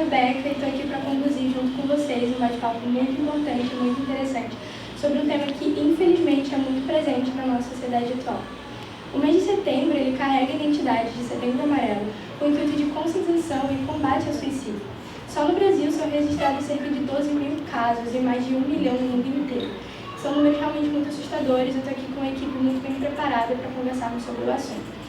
é a Beca e estou aqui para conduzir junto com vocês um bate-papo muito importante, muito interessante, sobre um tema que infelizmente é muito presente na nossa sociedade atual. O mês de setembro ele carrega a identidade de Setembro Amarelo, com o intuito de conscientização e combate ao suicídio. Só no Brasil são registrados cerca de 12 mil casos e mais de 1 milhão no mundo inteiro. São números realmente muito assustadores. Eu estou aqui com uma equipe muito bem preparada para conversarmos sobre o assunto.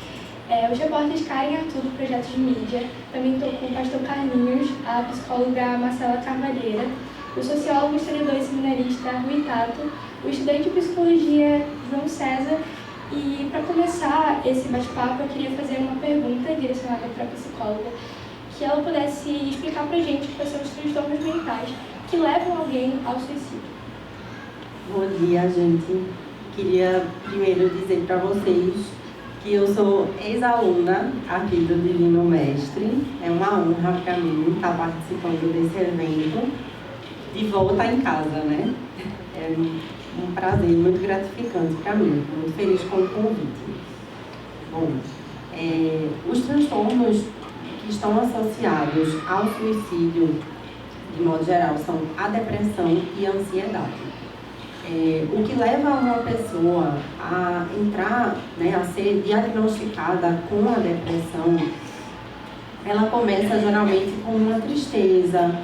Os repórteres Karen Arthur, do Projeto de Mídia, também estou com o pastor Carlinhos, a psicóloga Marcela Carvalheira, o sociólogo, historiador e seminarista Rui Tato, o estudante de psicologia João César. E para começar esse bate-papo, eu queria fazer uma pergunta direcionada para a psicóloga, que ela pudesse explicar para a gente quais são os transtornos mentais que levam alguém ao suicídio. Bom dia, gente. Queria primeiro dizer para vocês que eu sou ex-aluna aqui do Divino Mestre. É uma honra para mim estar participando desse evento de volta em casa, né? É um prazer muito gratificante para mim, muito feliz com o convite. Bom, os transtornos que estão associados ao suicídio, de modo geral, são a depressão e a ansiedade. O que leva uma pessoa a entrar, né, a ser diagnosticada com a depressão, ela começa geralmente com uma tristeza,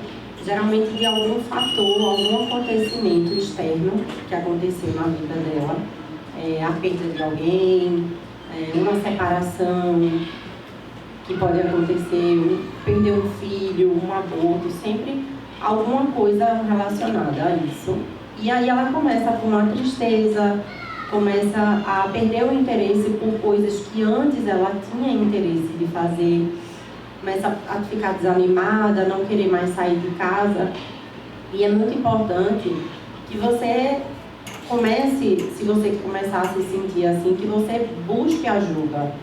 geralmente de algum fator, algum acontecimento externo que aconteceu na vida dela, a perda de alguém, uma separação que pode acontecer, perder um filho, um aborto, sempre alguma coisa relacionada a isso. E aí ela começa com uma tristeza, começa a perder o interesse por coisas que antes ela tinha interesse de fazer, começa a ficar desanimada, não querer mais sair de casa. E é muito importante que você comece, se você começar a se sentir assim, que você busque ajuda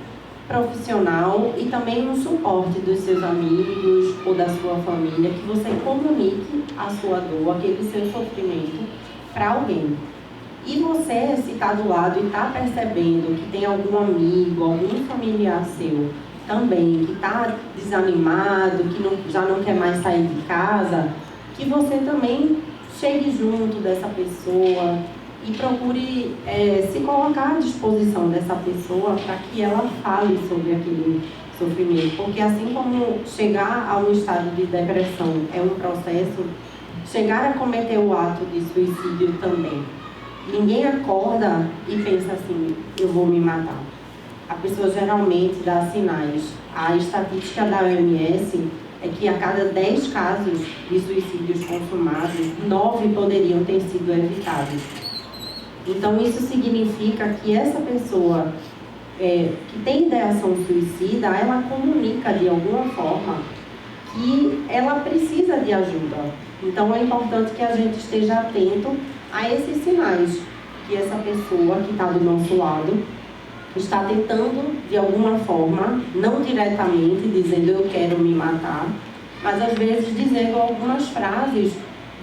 profissional e também um suporte dos seus amigos ou da sua família, que você comunique a sua dor, aquele seu sofrimento para alguém. E você, se está do lado e está percebendo que tem algum amigo, algum familiar seu também, que está desanimado, que já não quer mais sair de casa, que você também chegue junto dessa pessoa e procure se colocar à disposição dessa pessoa para que ela fale sobre aquele sofrimento. Porque assim como chegar a um estado de depressão é um processo, chegar a cometer o ato de suicídio também. Ninguém acorda e pensa assim, eu vou me matar. A pessoa geralmente dá sinais. A estatística da OMS é que a cada 10 casos de suicídios consumados, 9 poderiam ter sido evitados. Então, isso significa que essa pessoa que tem ideação suicida, ela comunica de alguma forma que ela precisa de ajuda. Então, é importante que a gente esteja atento a esses sinais que essa pessoa que está do nosso lado está tentando, de alguma forma, não diretamente dizendo eu quero me matar, mas às vezes dizendo algumas frases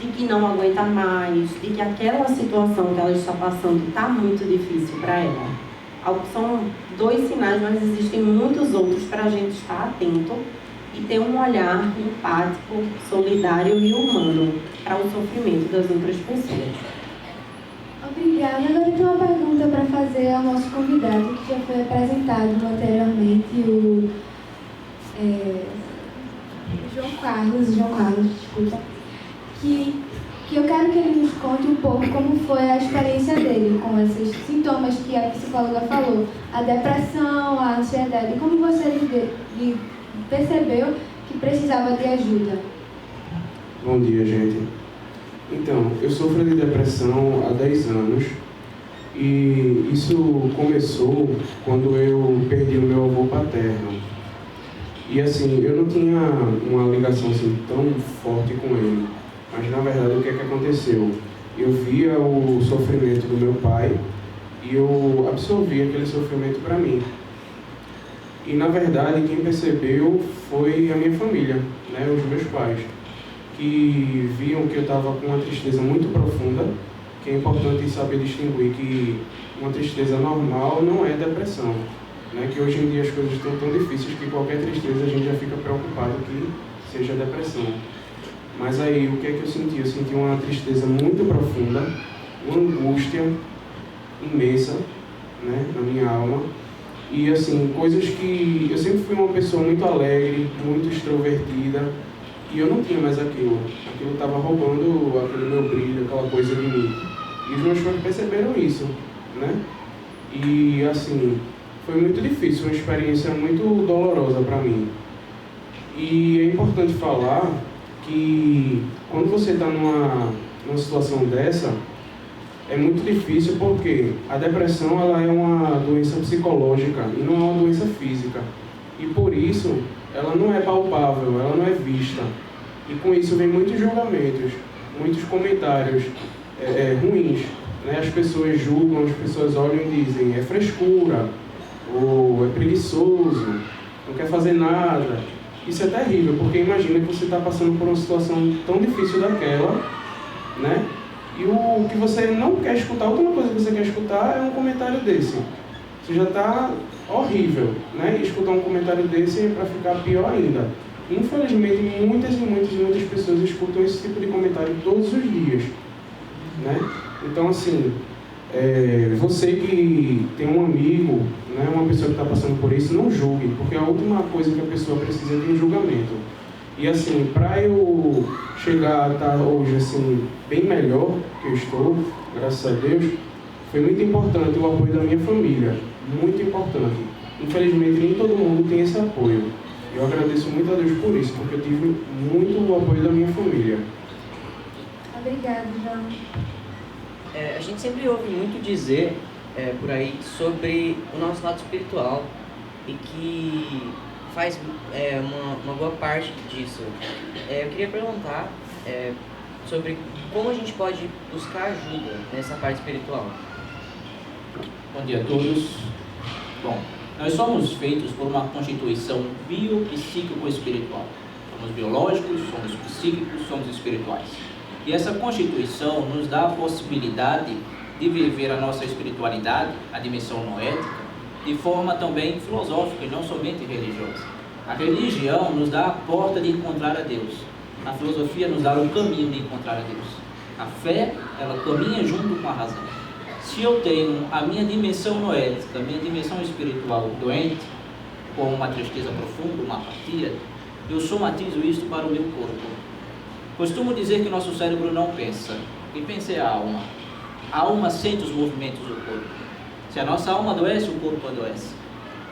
de que não aguenta mais, de que aquela situação que ela está passando está muito difícil para ela. São 2 sinais, mas existem muitos outros para a gente estar atento e ter um olhar empático, solidário e humano para o sofrimento das outras pessoas. Obrigada. Agora eu tenho uma pergunta para fazer ao nosso convidado, que já foi apresentado anteriormente, o João Carlos, desculpa, que eu quero que ele nos conte um pouco como foi a experiência dele com esses sintomas que a psicóloga falou, a depressão, a ansiedade, como você percebeu que precisava de ajuda. Bom dia, gente. Então, eu sofro de depressão há 10 anos e isso começou quando eu perdi o meu avô paterno. E assim, eu não tinha uma ligação assim tão forte com ele, mas na verdade o que é que aconteceu? Eu via o sofrimento do meu pai e eu absorvi aquele sofrimento para mim. E na verdade quem percebeu foi a minha família, né, os meus pais, que viam que eu estava com uma tristeza muito profunda, que é importante saber distinguir que uma tristeza normal não é depressão, né? Que hoje em dia as coisas estão tão difíceis que qualquer tristeza a gente já fica preocupado que seja depressão. Mas aí, o que é que eu senti? Eu senti uma tristeza muito profunda, uma angústia imensa, né, na minha alma. E assim, coisas que... Eu sempre fui uma pessoa muito alegre, muito extrovertida, e eu não tinha mais aquilo. Aquilo estava roubando aquele meu brilho, aquela coisa de mim. E os meus pais perceberam isso, né? E assim, foi muito difícil, uma experiência muito dolorosa para mim. E é importante falar que quando você está numa situação dessa, é muito difícil porque a depressão ela é uma doença psicológica e não é uma doença física. E por isso, ela não é palpável, ela não é vista. E com isso vem muitos julgamentos, muitos comentários ruins. Né? As pessoas julgam, as pessoas olham e dizem é frescura, ou é preguiçoso, não quer fazer nada. Isso é terrível, porque imagina que você está passando por uma situação tão difícil daquela, né? E o que você não quer escutar, a última coisa que você quer escutar é um comentário desse. Você já está horrível, né? E escutar um comentário desse é para ficar pior ainda. Infelizmente, muitas pessoas escutam esse tipo de comentário todos os dias, né? Então, assim, você que tem um amigo, né, uma pessoa que está passando por isso, não julgue, porque a última coisa que a pessoa precisa é de um julgamento. E assim, para eu chegar a estar hoje assim, bem melhor que eu estou, graças a Deus, foi muito importante o apoio da minha família, muito importante. Infelizmente, nem todo mundo tem esse apoio. Eu agradeço muito a Deus por isso, porque eu tive muito o apoio da minha família. Obrigada, João. A gente sempre ouve muito dizer por aí sobre o nosso lado espiritual e que faz uma boa parte disso. Eu queria perguntar sobre como a gente pode buscar ajuda nessa parte espiritual. Bom dia a todos. Bom, nós somos feitos por uma constituição biopsíquico-espiritual. Somos biológicos, somos psíquicos, somos espirituais. E essa constituição nos dá a possibilidade de viver a nossa espiritualidade, a dimensão noética, de forma também filosófica e não somente religiosa. A religião nos dá a porta de encontrar a Deus. A filosofia nos dá o caminho de encontrar a Deus. A fé, ela caminha junto com a razão. Se eu tenho a minha dimensão noética, a minha dimensão espiritual doente, com uma tristeza profunda, uma apatia, eu somatizo isto para o meu corpo. Costumo dizer que nosso cérebro não pensa, e pensa é a alma. A alma sente os movimentos do corpo. Se a nossa alma adoece, o corpo adoece.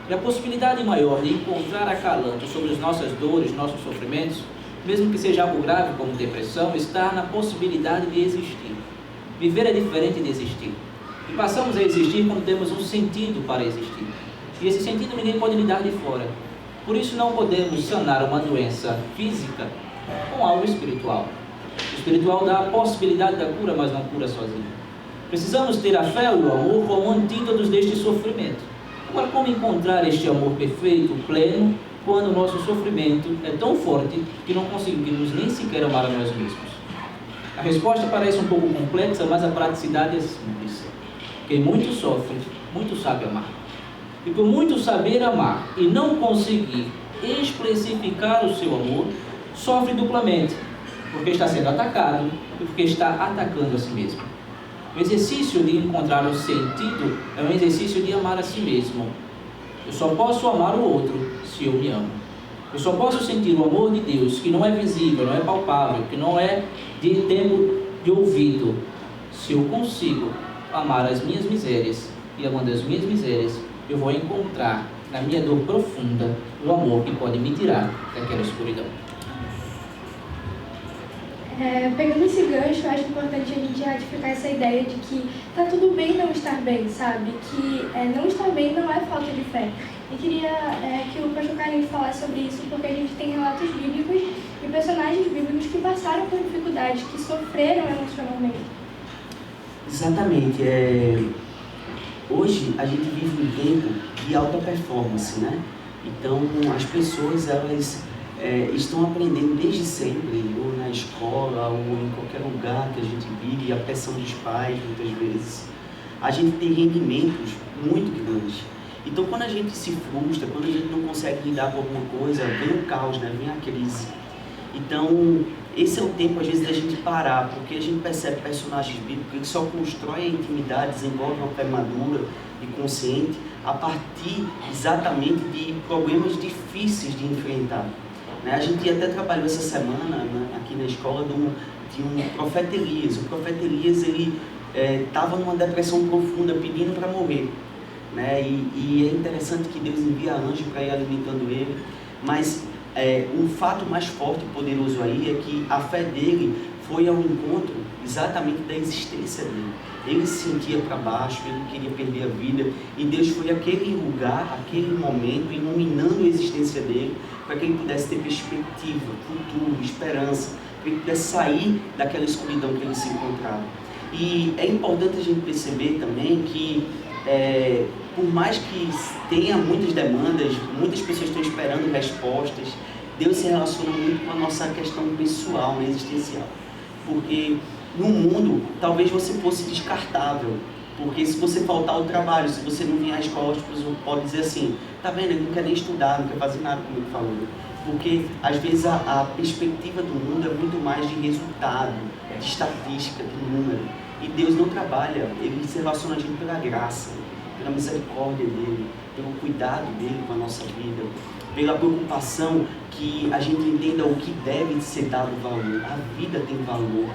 E a possibilidade maior de encontrar acalanto sobre as nossas dores, nossos sofrimentos, mesmo que seja algo grave como depressão, está na possibilidade de existir. Viver é diferente de existir. E passamos a existir quando temos um sentido para existir. E esse sentido ninguém pode lhe dar de fora. Por isso não podemos sanar uma doença física com algo espiritual. O espiritual dá a possibilidade da cura, mas não cura sozinho. Precisamos ter a fé e o amor como antídotos deste sofrimento. Agora, como encontrar este amor perfeito, pleno, quando o nosso sofrimento é tão forte que não conseguimos nem sequer amar a nós mesmos? A resposta parece um pouco complexa, mas a praticidade é simples. Quem muito sofre, muito sabe amar. E por muito saber amar e não conseguir especificar o seu amor, sofre duplamente, porque está sendo atacado e porque está atacando a si mesmo. O exercício de encontrar o sentido é um exercício de amar a si mesmo. Eu só posso amar o outro se eu me amo. Eu só posso sentir o amor de Deus, que não é visível, não é palpável, que não é de tempo de ouvido, se eu consigo amar as minhas misérias, e amando as minhas misérias, eu vou encontrar na minha dor profunda o amor que pode me tirar daquela escuridão. Pegando esse gancho, eu acho importante a gente ratificar essa ideia de que tá tudo bem não estar bem, sabe? Que não estar bem não é falta de fé. E queria que o pastor Carlinhos falasse sobre isso, porque a gente tem relatos bíblicos e personagens bíblicos que passaram por dificuldades, que sofreram emocionalmente. Exatamente. Hoje a gente vive um tempo de alta performance, né? Então as pessoas elas estão aprendendo desde sempre, ou na escola, ou em qualquer lugar que a gente vive, a pressão dos pais muitas vezes. A gente tem rendimentos muito grandes. Então quando a gente se frustra, quando a gente não consegue lidar com alguma coisa, vem o caos, né? Vem a crise. Então, esse é o tempo, às vezes, da gente parar, porque a gente percebe personagens bíblicos que só constroem a intimidade, desenvolvem uma fé madura e consciente a partir exatamente de problemas difíceis de enfrentar. Né? A gente até trabalhou essa semana, né, aqui na escola de um profeta Elias. O profeta Elias, ele estava numa depressão profunda, pedindo para morrer. Né? E é interessante que Deus envia anjo para ir alimentando ele, mas um fato mais forte e poderoso aí é que a fé dele foi ao encontro exatamente da existência dele. Ele se sentia para baixo, ele queria perder a vida, e Deus foi àquele lugar, àquele momento, iluminando a existência dele, para que ele pudesse ter perspectiva, futuro, esperança, para que ele pudesse sair daquela escuridão que ele se encontrava. E é importante a gente perceber também que, por mais que tenha muitas demandas, muitas pessoas estão esperando respostas, Deus se relaciona muito com a nossa questão pessoal, né, existencial. Porque no mundo, talvez você fosse descartável. Porque se você faltar ao trabalho, se você não vier à escola, as pessoas podem dizer assim, tá vendo, ele não quer nem estudar, não quer fazer nada, como ele falou. Porque às vezes a perspectiva do mundo é muito mais de resultado, de estatística, de número. E Deus não trabalha, ele se relaciona a gente pela graça, pela misericórdia dele, pelo cuidado dele com a nossa vida, pela preocupação que a gente entenda o que deve ser dado valor. A vida tem valor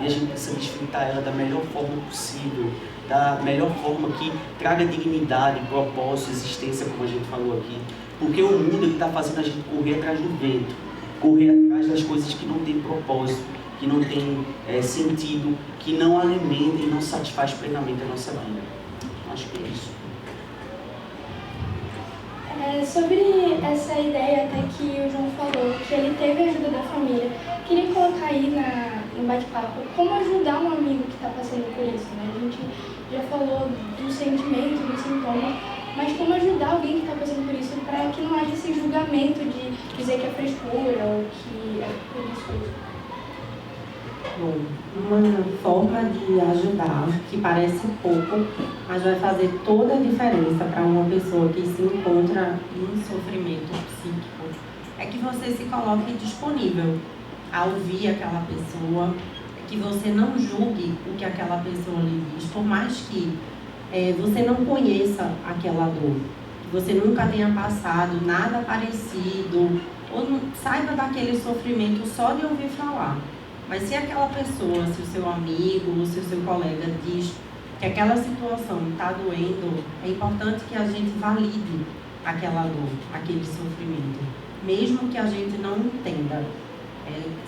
e a gente precisa desfrutar ela da melhor forma possível, da melhor forma que traga dignidade, propósito, existência, como a gente falou aqui. Porque o mundo está fazendo a gente correr atrás do vento, correr atrás das coisas que não tem propósito, que não tem sentido, que não alimenta e não satisfaz plenamente a nossa vida. Acho que é isso. Sobre essa ideia até que o João falou, que ele teve a ajuda da família, queria colocar aí no bate-papo como ajudar um amigo que está passando por isso, né? A gente já falou do sentimento, do sintoma, mas como ajudar alguém que está passando por isso para que não haja esse julgamento de dizer que é frescura ou que é preguiçoso. Bom, uma forma de ajudar, que parece pouco, mas vai fazer toda a diferença para uma pessoa que se encontra em sofrimento psíquico, é que você se coloque disponível a ouvir aquela pessoa, que você não julgue o que aquela pessoa lhe diz, por mais que você não conheça aquela dor, que você nunca tenha passado nada parecido, ou não saiba daquele sofrimento só de ouvir falar. Mas se aquela pessoa, se o seu amigo, se o seu colega diz que aquela situação está doendo, é importante que a gente valide aquela dor, aquele sofrimento, mesmo que a gente não entenda.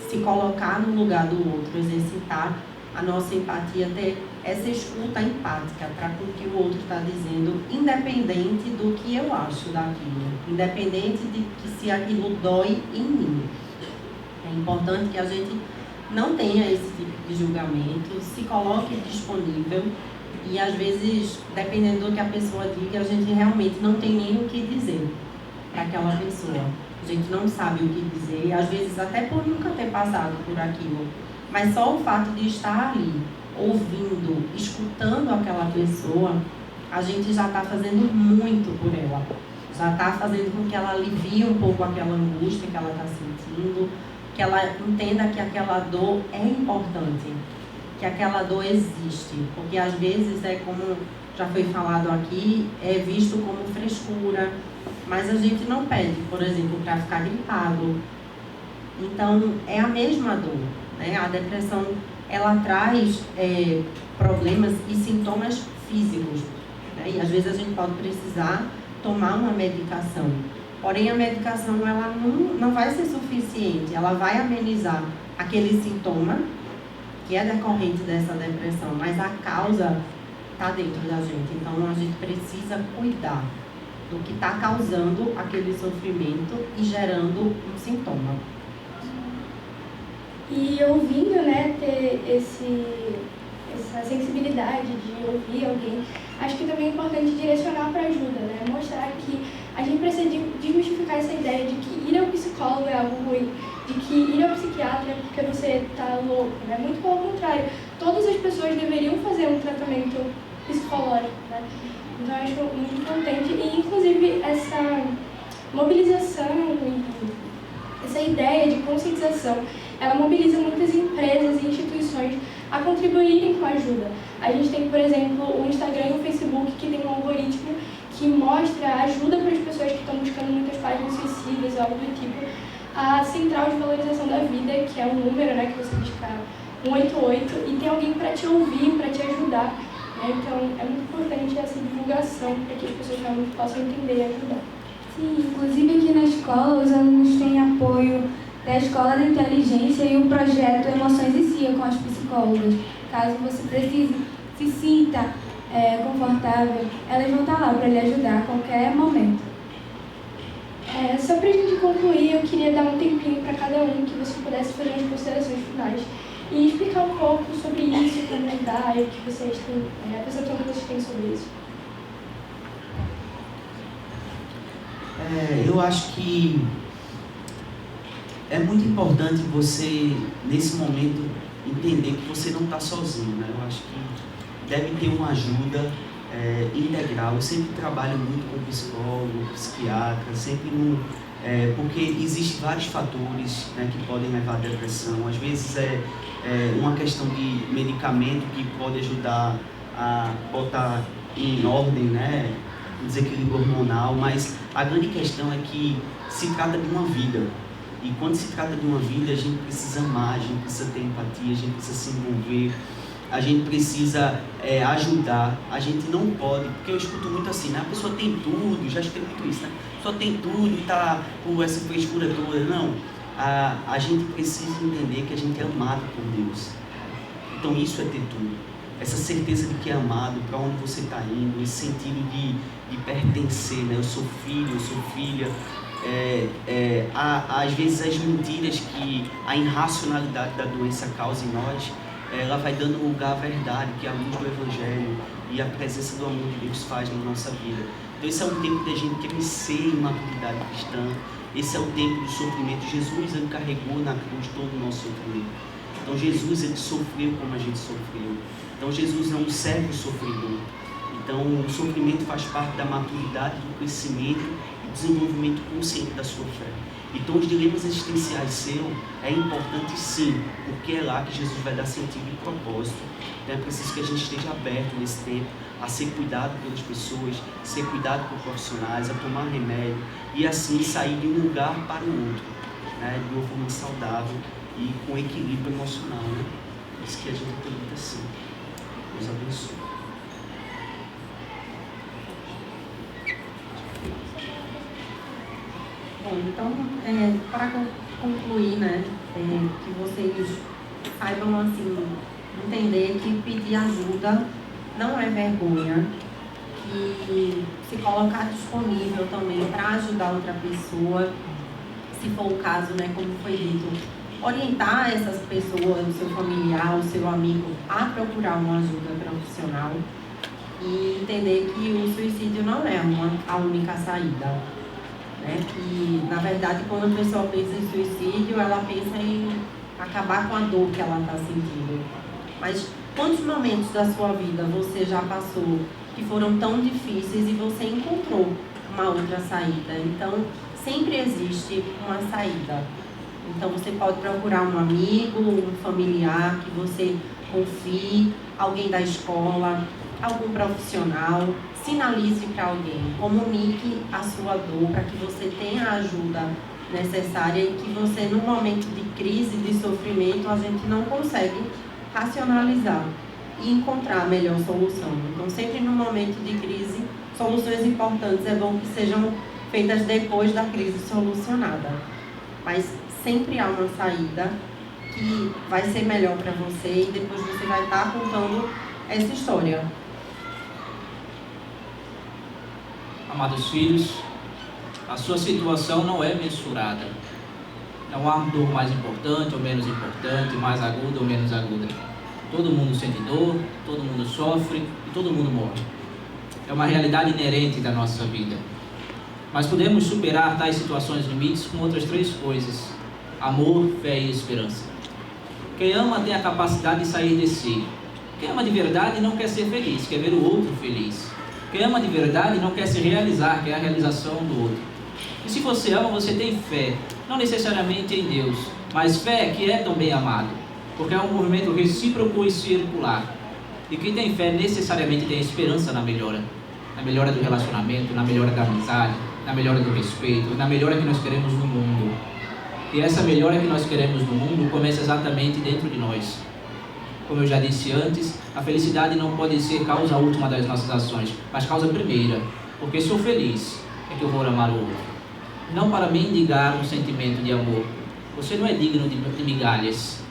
Se colocar no lugar do outro, exercitar a nossa empatia, ter essa escuta empática para o que o outro está dizendo, independente do que eu acho daquilo, independente de que se aquilo dói em mim. É importante que a gente não tenha esse tipo de julgamento, se coloque disponível e às vezes, dependendo do que a pessoa diga, a gente realmente não tem nem o que dizer para aquela pessoa. A gente não sabe o que dizer, às vezes até por nunca ter passado por aquilo, mas só o fato de estar ali, ouvindo, escutando aquela pessoa, a gente já está fazendo muito por ela, já está fazendo com que ela alivie um pouco aquela angústia que ela está sentindo, que ela entenda que aquela dor é importante, que aquela dor existe, porque às vezes como já foi falado aqui, é visto como frescura, mas a gente não pede, por exemplo, para ficar gripado. Então, é a mesma dor, né? A depressão, ela traz problemas e sintomas físicos, né? E às vezes a gente pode precisar tomar uma medicação. Porém, a medicação ela não vai ser suficiente, ela vai amenizar aquele sintoma que é decorrente dessa depressão, mas a causa está dentro da gente. Então, a gente precisa cuidar do que está causando aquele sofrimento e gerando um sintoma. E ouvindo, né, ter essa sensibilidade de ouvir alguém, acho que também é importante direcionar para ajuda, né? Mostrar que a gente precisa desmistificar essa ideia de que ir ao psicólogo é algo ruim, de que ir ao psiquiatra é porque você está louco, né? Muito pelo contrário, todas as pessoas deveriam fazer um tratamento psicológico, né? Então, eu acho muito importante, e inclusive essa mobilização e essa ideia de conscientização, ela mobiliza muitas empresas e instituições a contribuírem com a ajuda. A gente tem, por exemplo, o Instagram e o Facebook, que tem um algoritmo que mostra ajuda para as pessoas que estão buscando muitas páginas suicidas ou algo do tipo. A Central de Valorização da Vida, que é um número, né, que você disca 188, e tem alguém para te ouvir, para te ajudar. Né? Então, é muito importante essa divulgação para que as pessoas realmente possam entender e ajudar. Sim, inclusive aqui na escola, os alunos têm apoio da Escola da Inteligência e o projeto Emoções e CIA com as psicólogas. Caso você precise, se sinta confortável, elas vão estar lá para lhe ajudar a qualquer momento. Só para a gente concluir, eu queria dar um tempinho para cada um, que você pudesse fazer as considerações finais e explicar um pouco sobre isso, como ajudar, e o que vocês têm, a percepção que vocês têm sobre isso. Eu acho que é muito importante você, nesse momento, entender que você não está sozinho, né? Eu acho que deve ter uma ajuda integral. Eu sempre trabalho muito com psicólogo, psiquiatra, sempre porque existem vários fatores, né, que podem levar à depressão. Às vezes é uma questão de medicamento que pode ajudar a botar em ordem, né, o desequilíbrio hormonal, mas a grande questão é que se trata de uma vida. E quando se trata de uma vida, a gente precisa amar, a gente precisa ter empatia, a gente precisa se envolver, a gente precisa ajudar. A gente não pode, porque eu escuto muito assim, né? A pessoa tem tudo, já escutei muito isso, né? A pessoa tem tudo e está com essa frescura toda. Não, a gente precisa entender que a gente é amado por Deus. Então isso é ter tudo. Essa certeza de que é amado, para onde você está indo, esse sentido de pertencer, né? Eu sou filho, eu sou filha. Às vezes as mentiras que a irracionalidade da doença causa em nós, ela vai dando lugar à verdade, que é a luz do Evangelho e a presença do amor que Deus faz na nossa vida. Então esse é um tempo da gente crescer em maturidade cristã, esse é o tempo do sofrimento. Jesus, ele carregou na cruz todo o nosso sofrimento. Então Jesus, ele sofreu como a gente sofreu. Então Jesus é um servo sofredor. Então o sofrimento faz parte da maturidade, do crescimento e desenvolvimento consciente da sua fé. Então os dilemas existenciais seu é importante sim, porque é lá que Jesus vai dar sentido e propósito. Então é preciso que a gente esteja aberto nesse tempo a ser cuidado pelas pessoas, ser cuidado por profissionais, a tomar remédio e assim sair de um lugar para o outro, né, de uma forma saudável e com equilíbrio emocional, né? Isso que a gente acredita assim. Deus abençoe. Bom, então, para concluir, né, que vocês saibam, assim, entender que pedir ajuda não é vergonha, que se colocar disponível também para ajudar outra pessoa, se for o caso, né, como foi dito, orientar essas pessoas, o seu familiar, o seu amigo, a procurar uma ajuda profissional e entender que o suicídio não é a única saída. Que, na verdade, quando a pessoa pensa em suicídio, ela pensa em acabar com a dor que ela está sentindo. Mas quantos momentos da sua vida você já passou que foram tão difíceis e você encontrou uma outra saída? Então, sempre existe uma saída. Então, você pode procurar um amigo, um familiar que você confie, alguém da escola, algum profissional. Sinalize para alguém, comunique a sua dor para que você tenha a ajuda necessária e que você, num momento de crise, de sofrimento, a gente não consegue racionalizar e encontrar a melhor solução. Então, sempre no momento de crise, soluções importantes é bom que sejam feitas depois da crise solucionada. Mas sempre há uma saída que vai ser melhor para você e depois você vai estar contando essa história. Amados filhos, a sua situação não é mensurada. Não há dor mais importante ou menos importante, mais aguda ou menos aguda. Todo mundo sente dor, todo mundo sofre e todo mundo morre. É uma realidade inerente da nossa vida. Mas podemos superar tais situações limites com outras três coisas: amor, fé e esperança. Quem ama tem a capacidade de sair de si. Quem ama de verdade não quer ser feliz, quer ver o outro feliz. Quem ama de verdade não quer se realizar, quer a realização do outro. E se você ama, você tem fé. não necessariamente em Deus, mas fé que é também amado, porque é um movimento recíproco e circular. E quem tem fé necessariamente tem esperança na melhora do relacionamento, na melhora da amizade, na melhora do respeito, na melhora que nós queremos no mundo. E essa melhora que nós queremos no mundo começa exatamente dentro de nós. Como eu já disse antes, a felicidade não pode ser causa última das nossas ações, mas causa primeira, porque sou feliz é que eu vou amar o outro. Não para mendigar um sentimento de amor. Você não é digno de migalhas.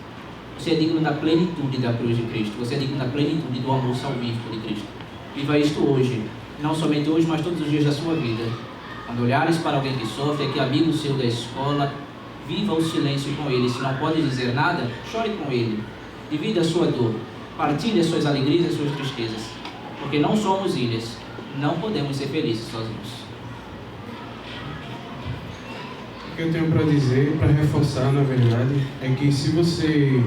Você é digno da plenitude da cruz de Cristo. Você é digno da plenitude do amor salvífico de Cristo. Viva isto hoje. Não somente hoje, mas todos os dias da sua vida. Quando olhares para alguém que sofre, aquele amigo seu da escola, viva o silêncio com ele. Se não pode dizer nada, chore com ele. Divida a sua dor. Partilhe as suas alegrias e as suas tristezas. Porque não somos ilhas. Não podemos ser felizes sozinhos. O que eu tenho para dizer, para reforçar, na verdade, é que se você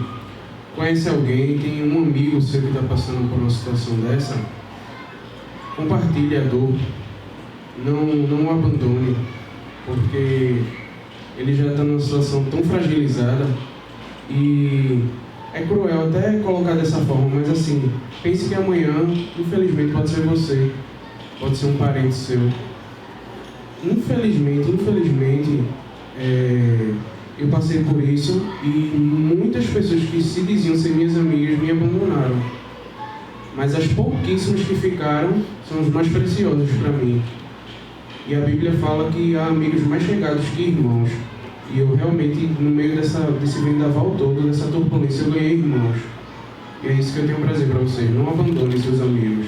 conhece alguém, tem um amigo seu que está passando por uma situação dessa, compartilhe a dor, não o abandone, porque ele já está numa situação tão fragilizada e é cruel até colocar dessa forma, mas assim, pense que amanhã, infelizmente, pode ser você, pode ser um parente seu. Infelizmente, eu passei por isso e muitas pessoas que se diziam ser minhas amigas me abandonaram. Mas as pouquíssimas que ficaram são os mais preciosos para mim. E a Bíblia fala que há amigos mais chegados que irmãos. E eu realmente, no meio desse vendaval todo, dessa turbulência, eu ganhei irmãos. E é isso que eu tenho prazer para vocês. Não abandonem seus amigos.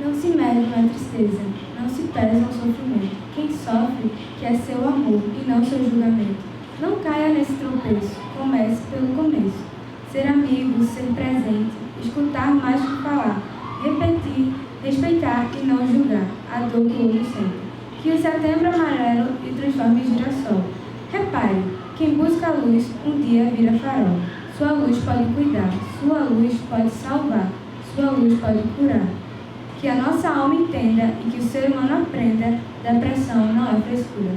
Não se mede na tristeza, não se pesa no sofrimento. Quem sofre quer seu amor e não seu julgamento. Não caia nesse tropeço, comece pelo começo. Ser amigo, ser presente, escutar mais que falar, repetir, respeitar e não julgar a dor que o outro sente. Que o setembro amarelo lhe transforme em girassol. Repare, quem busca a luz um dia vira farol. Sua luz pode cuidar, sua luz pode salvar, sua luz pode curar. Que a nossa alma entenda e que o ser humano aprenda, depressão não é frescura.